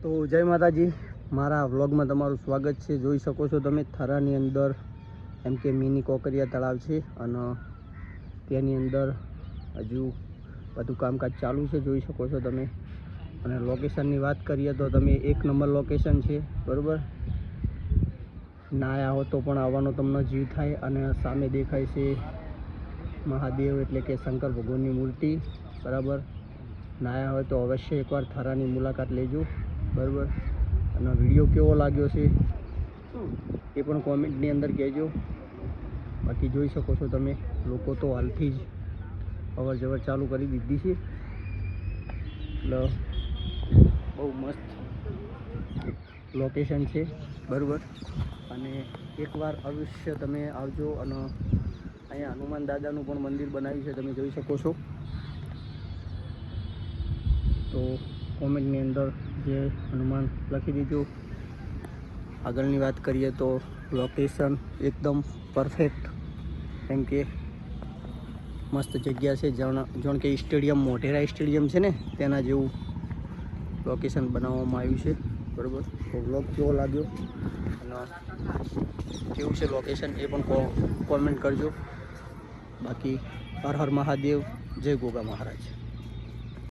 તો જય માતાજી, મારા વ્લોગમાં તમારું સ્વાગત છે। જોઈ શકો છો તમે થરાની અંદર એમ કે મિની કોકરિયા તળાવ છે અને તેની અંદર હજુ બધું કામકાજ ચાલુ છે, જોઈ શકો છો તમે। અને લોકેશનની વાત કરીએ તો તમે એક નંબર લોકેશન છે, બરાબર। ના આવ્યા હો તો પણ આવવાનો તમને જીવ થાય। અને સામે દેખાય છે મહાદેવ એટલે કે શંકર ભગવાનની મૂર્તિ, બરાબર। ના આવ્યા હોય તો અવશ્ય એકવાર થરાની મુલાકાત લેજો, બરાબર। અને વિડીયો કેવો લાગ્યો છે એ પણ કોમેન્ટની અંદર કહેજો। બાકી જોઈ શકો છો તમે લોકો તો હાલથી જ અવર જવર ચાલુ કરી દીધી છે, એટલે બહુ મસ્ત લોકેશન છે, બરાબર। અને એકવાર અવશ્ય તમે આવજો। અને અહીંયા હનુમાન દાદાનું પણ મંદિર બનાવ્યું છે, તમે જોઈ શકો છો। તો કોમેન્ટની અંદર જે હનુમાન લખી દીધું। આગળની વાત કરીએ તો લોકેશન એકદમ પરફેક્ટ, કેમ કે મસ્ત જગ્યા છે। જાણ કે સ્ટેડિયમ, મોઢેરા સ્ટેડિયમ છે ને તેના જેવું લોકેશન બનાવવામાં આવ્યું છે, બરાબર। તો વ્લોગ કેવો લાગ્યો અને કેવું છે લોકેશન એ પણ કોમેન્ટ કરજો। બાકી હર હર મહાદેવ, જય ગોગા મહારાજ।